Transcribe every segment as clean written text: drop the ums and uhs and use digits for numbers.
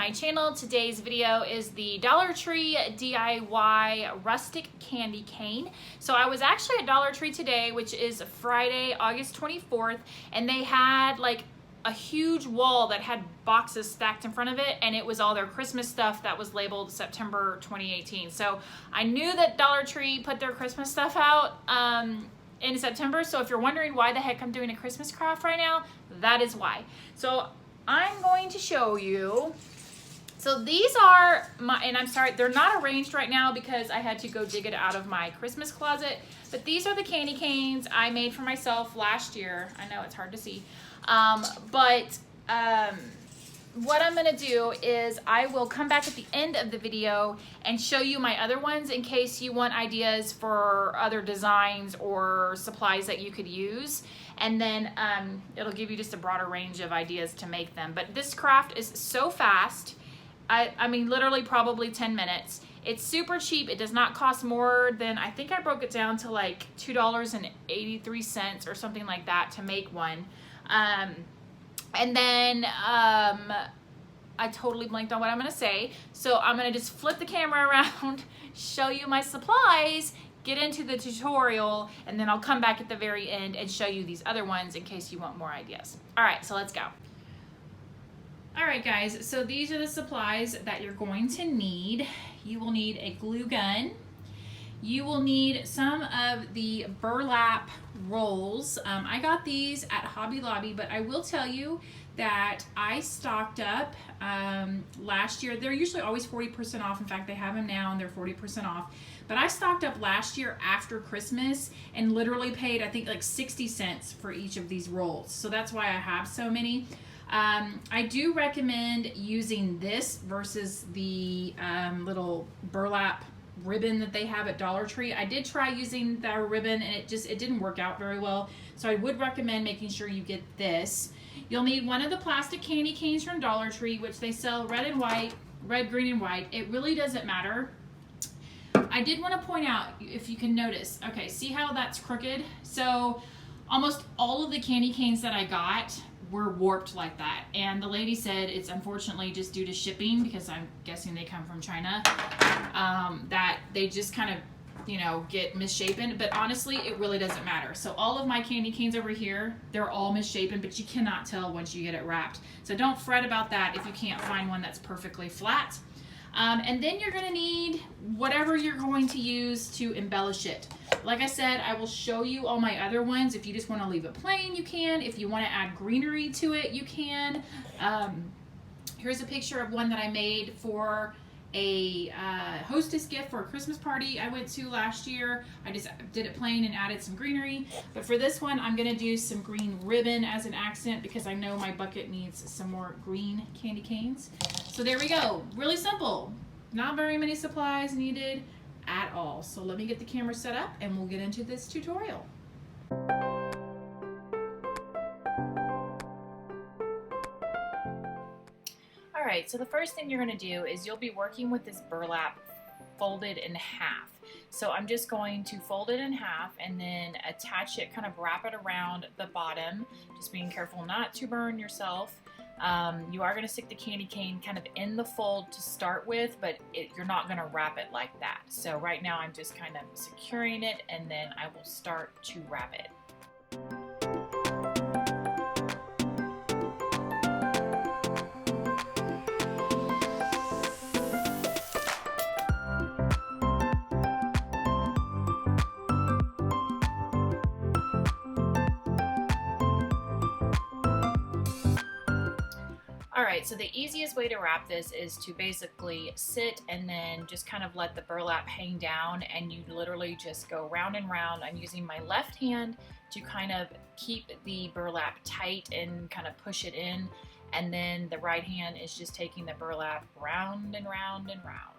my channel. Today's video is the Dollar Tree DIY Rustic Candy Cane. So I was actually at Dollar Tree today, which is Friday, August 24th, and they had like a huge wall that had boxes stacked in front of it, and it was all their Christmas stuff that was labeled September 2018. So I knew that Dollar Tree put their Christmas stuff out in September, so if you're wondering why the heck I'm doing a Christmas craft right now, that is why. So I'm going to show you. So these are my, and I'm sorry, they're not arranged right now because I had to go dig it out of my Christmas closet, but these are the candy canes I made for myself last year. I know it's hard to see, what I'm gonna do is I will come back at the end of the video and show you my other ones in case you want ideas for other designs or supplies that you could use. And then it'll give you just a broader range of ideas to make them. But this craft is so fast. I mean, literally probably 10 minutes. It's super cheap. It does not cost more than, I think I broke it down to like $2.83 or something like that to make one. And then I totally blanked on what I'm gonna say. So I'm gonna just flip the camera around, show you my supplies, get into the tutorial, and then I'll come back at the very end and show you these other ones in case you want more ideas. All right, so let's go. All right, guys, so these are the supplies that you're going to need. You will need a glue gun. You will need some of the burlap rolls. I got these at Hobby Lobby, but I will tell you that I stocked up last year. They're usually always 40% off. In fact, they have them now and they're 40% off. But I stocked up last year after Christmas and literally paid, I think, like 60 cents for each of these rolls. So that's why I have so many. I do recommend using this versus the little burlap ribbon that they have at Dollar Tree. I did try using their ribbon and it didn't work out very well. So I would recommend making sure you get this. You'll need one of the plastic candy canes from Dollar Tree, which they sell red and white, red, green, and white. It really doesn't matter. I did want to point out, if you can notice, okay, see how that's crooked? So almost all of the candy canes that I got were warped like that, and the lady said it's unfortunately just due to shipping, because I'm guessing they come from China, that they just kind of, you know, get misshapen. But honestly, it really doesn't matter. So all of my candy canes over here, they're all misshapen, but you cannot tell once you get it wrapped. So don't fret about that if you can't find one that's perfectly flat. And then you're going to need whatever you're going to use to embellish it. Like I said, I will show you all my other ones. If you just want to leave it plain, you can. If you want to add greenery to it, you can. Here's a picture of one that I made for a hostess gift for a Christmas party I went to last year. I just did it plain and added some greenery. But for this one, I'm going to do some green ribbon as an accent because I know my bucket needs some more green candy canes. So there we go. Really simple. Not very many supplies needed at all. So let me get the camera set up and we'll get into this tutorial. Alright, so the first thing you're going to do is you'll be working with this burlap folded in half. So I'm just going to fold it in half and then attach it, kind of wrap it around the bottom, just being careful not to burn yourself. You are going to stick the candy cane kind of in the fold to start with, but you're not going to wrap it like that. So right now I'm just kind of securing it and then I will start to wrap it. Alright, so the easiest way to wrap this is to basically sit and then just kind of let the burlap hang down, and you literally just go round and round. I'm using my left hand to kind of keep the burlap tight and kind of push it in, and then the right hand is just taking the burlap round and round and round.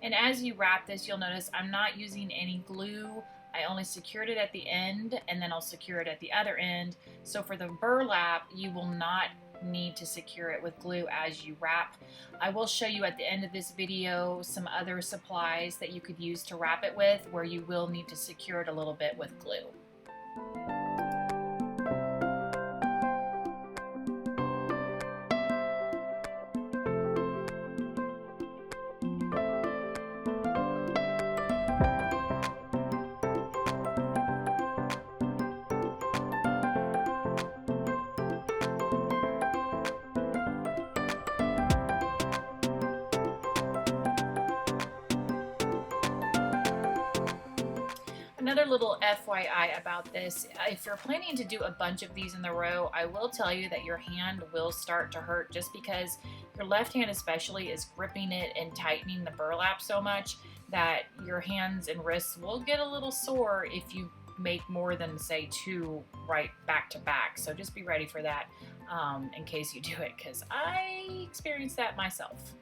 And as you wrap this, you'll notice I'm not using any glue. I only secured it at the end, and then I'll secure it at the other end. So for the burlap, you will not need to secure it with glue as you wrap. I will show you at the end of this video some other supplies that you could use to wrap it with where you will need to secure it a little bit with glue. Another little FYI about this, if you're planning to do a bunch of these in a row, I will tell you that your hand will start to hurt just because your left hand especially is gripping it and tightening the burlap so much that your hands and wrists will get a little sore if you make more than, say, 2 right back to back. So just be ready for that in case you do it, because I experienced that myself.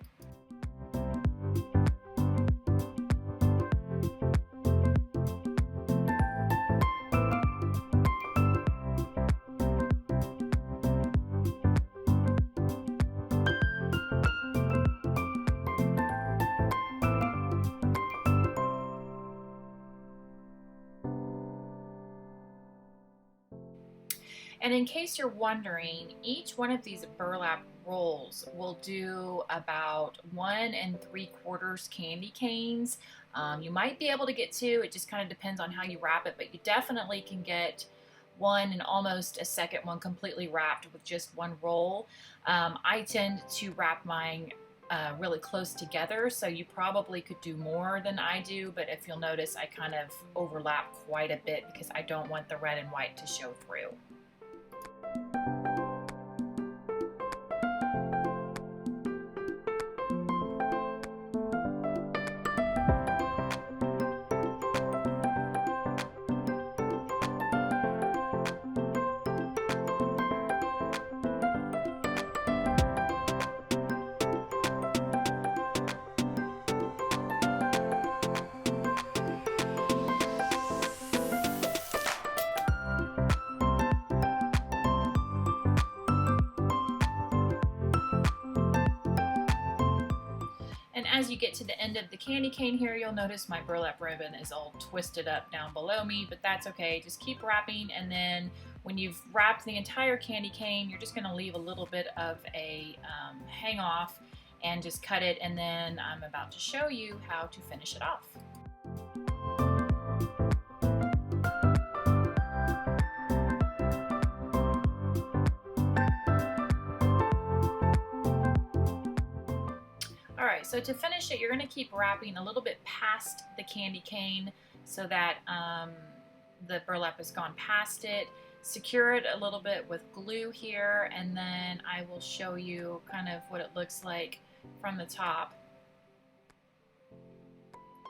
And in case you're wondering, each one of these burlap rolls will do about 1 3/4 candy canes. You might be able to get 2, it just kind of depends on how you wrap it, but you definitely can get 1 and almost a second one completely wrapped with just 1 roll. I tend to wrap mine really close together, so you probably could do more than I do, but if you'll notice, I kind of overlap quite a bit because I don't want the red and white to show through. And as you get to the end of the candy cane here, you'll notice my burlap ribbon is all twisted up down below me, but that's okay. Just keep wrapping, and then when you've wrapped the entire candy cane, you're just going to leave a little bit of a hang off and just cut it, and then I'm about to show you how to finish it off. So to finish it, you're going to keep wrapping a little bit past the candy cane so that the burlap has gone past it. Secure it a little bit with glue here, and then I will show you kind of what it looks like from the top.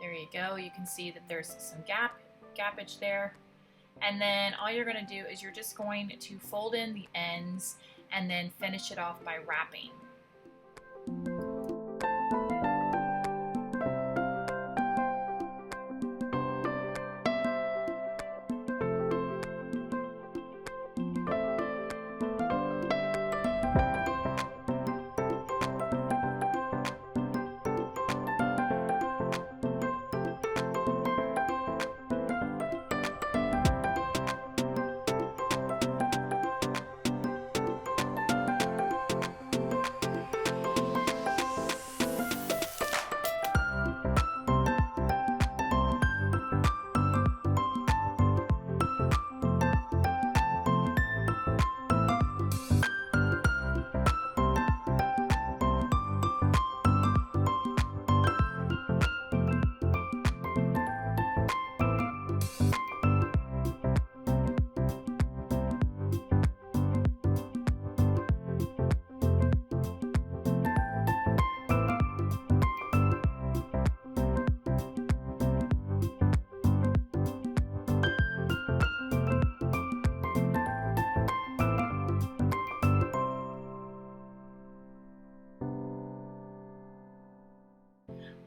There you go. You can see that there's some gappage there. And then all you're going to do is you're just going to fold in the ends and then finish it off by wrapping.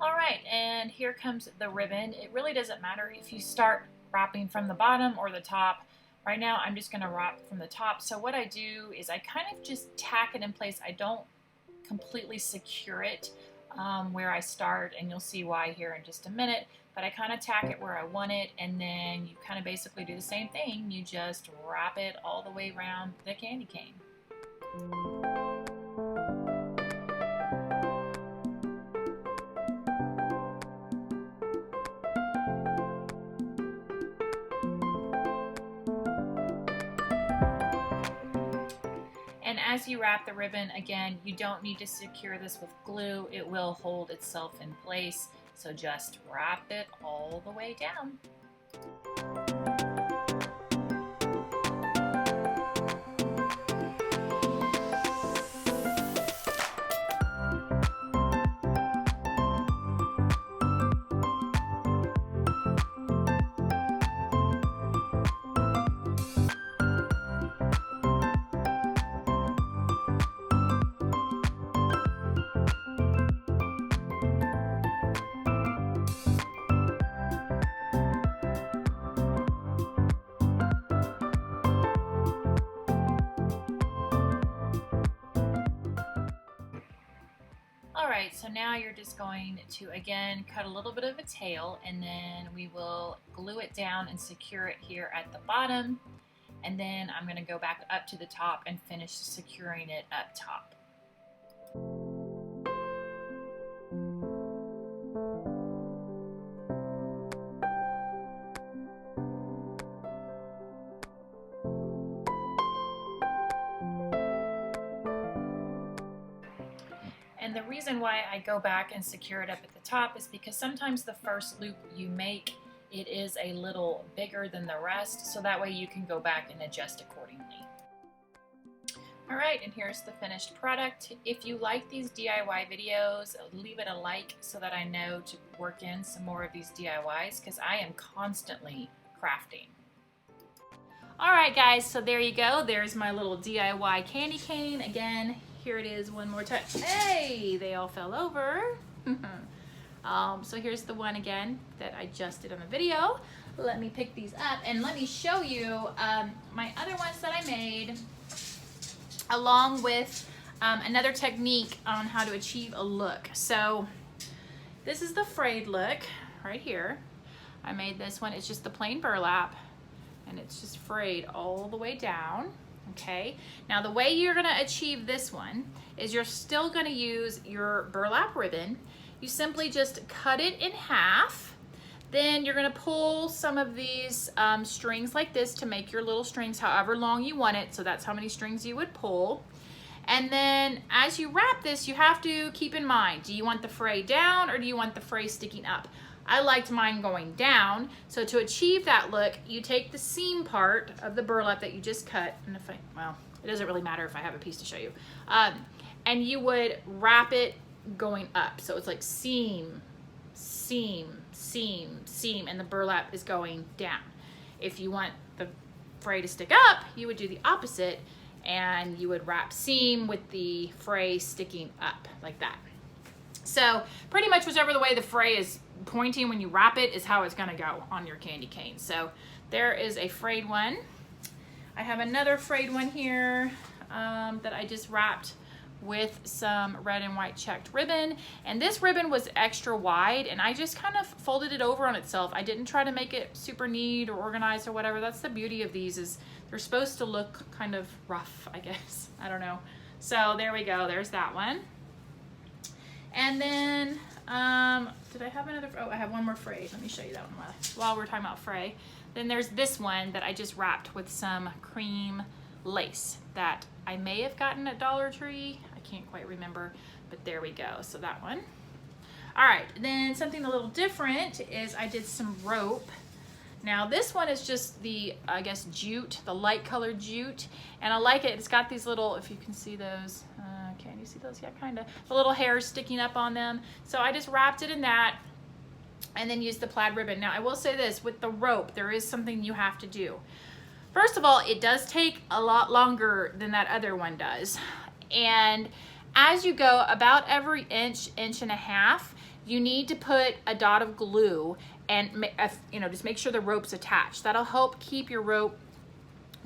All right, and here comes the ribbon. It really doesn't matter if you start wrapping from the bottom or the top. Right now I'm just going to wrap from the top. So what I do is I kind of just tack it in place. I don't completely secure it where I start, and you'll see why here in just a minute, but I kind of tack it where I want it, and then you kind of basically do the same thing. You just wrap it all the way around the candy cane. And as you wrap the ribbon, again, you don't need to secure this with glue. It will hold itself in place. So just wrap it all the way down. Alright, so now you're just going to, again, cut a little bit of a tail, and then we will glue it down and secure it here at the bottom. And then I'm going to go back up to the top and finish securing it up top. And the reason why I go back and secure it up at the top is because sometimes the first loop you make, it is a little bigger than the rest, so that way you can go back and adjust accordingly. Alright, and here's the finished product. If you like these DIY videos, leave it a like so that I know to work in some more of these DIYs, because I am constantly crafting. Alright guys, so there you go. There's my little DIY candy cane. Again, here it is one more touch. Hey, they all fell over. So here's the one again that I just did on the video. Let me pick these up and let me show you my other ones that I made, along with another technique on how to achieve a look. So this is the frayed look right here. I made this one. It's just the plain burlap, and it's just frayed all the way down. Okay, now the way you're gonna achieve this one is you're still gonna use your burlap ribbon. You simply just cut it in half. Then you're gonna pull some of these strings like this to make your little strings however long you want it. So that's how many strings you would pull. And then as you wrap this, you have to keep in mind, do you want the fray down or do you want the fray sticking up? I liked mine going down, so to achieve that look, you take the seam part of the burlap that you just cut, and if well, it doesn't really matter if I have a piece to show you, and you would wrap it going up. So it's like seam, seam, seam, seam, and the burlap is going down. If you want the fray to stick up, you would do the opposite, and you would wrap seam with the fray sticking up, like that. So pretty much whichever the way the fray is pointing when you wrap it is how it's gonna go on your candy cane. So there is a frayed one. I have another frayed one here that I just wrapped with some red and white checked ribbon. And this ribbon was extra wide, and I just kind of folded it over on itself. I didn't try to make it super neat or organized or whatever. That's the beauty of these, is they're supposed to look kind of rough, I guess. I don't know. So there we go, there's that one. And then, did I have another? Oh, I have one more fray. Let me show you that one while we're talking about fray. Then there's this one that I just wrapped with some cream lace that I may have gotten at Dollar Tree. I can't quite remember, but there we go. So that one. All right, then something a little different is I did some rope. Now this one is just the, I guess, jute, the light colored jute, and I like it. It's got these little, if you can see those, can you see those? Yeah, kind of. The little hairs sticking up on them. So I just wrapped it in that and then used the plaid ribbon. Now I will say this, with the rope, there is something you have to do. First of all, it does take a lot longer than that other one does. And as you go about every inch, inch and a half, you need to put a dot of glue and, you know, just make sure the rope's attached. That'll help keep your rope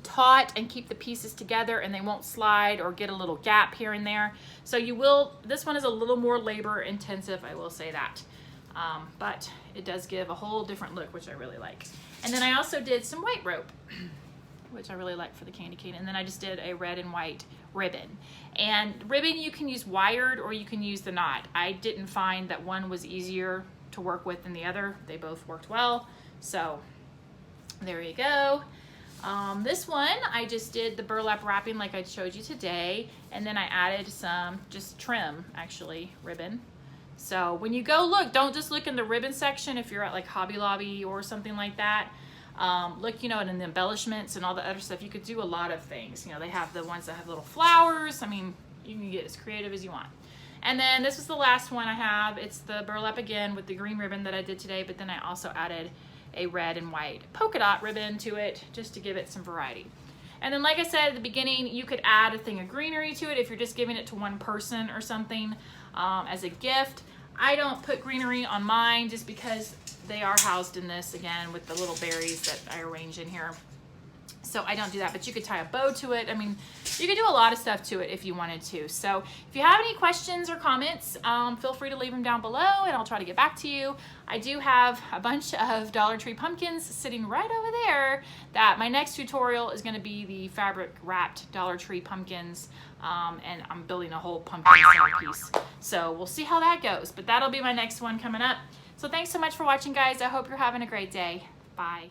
taut and keep the pieces together, and they won't slide or get a little gap here and there. So you will, this one is a little more labor intensive, I will say that. But it does give a whole different look, which I really like. And then I also did some white rope, which I really like for the candy cane. And then I just did a red and white ribbon. And ribbon, you can use wired or you can use the knot. I didn't find that one was easier to work with than the other. They both worked well. So there you go. This one, I just did the burlap wrapping like I showed you today. And then I added some just trim, actually, ribbon. So when you go look, don't just look in the ribbon section if you're at like Hobby Lobby or something like that. Look, you know, in the embellishments and all the other stuff. You could do a lot of things. You know, they have the ones that have little flowers. I mean, you can get as creative as you want. And then this is the last one I have. It's the burlap again with the green ribbon that I did today, but then I also added a red and white polka dot ribbon to it just to give it some variety. And then like I said at the beginning, you could add a thing of greenery to it if you're just giving it to one person or something as a gift. I don't put greenery on mine just because they are housed in this again with the little berries that I arrange in here. So I don't do that, but you could tie a bow to it. I mean, you could do a lot of stuff to it if you wanted to. So if you have any questions or comments, feel free to leave them down below and I'll try to get back to you. I do have a bunch of Dollar Tree pumpkins sitting right over there that my next tutorial is going to be the fabric wrapped Dollar Tree pumpkins. And I'm building a whole pumpkin centerpiece. So we'll see how that goes, but that'll be my next one coming up. So thanks so much for watching, guys. I hope you're having a great day. Bye.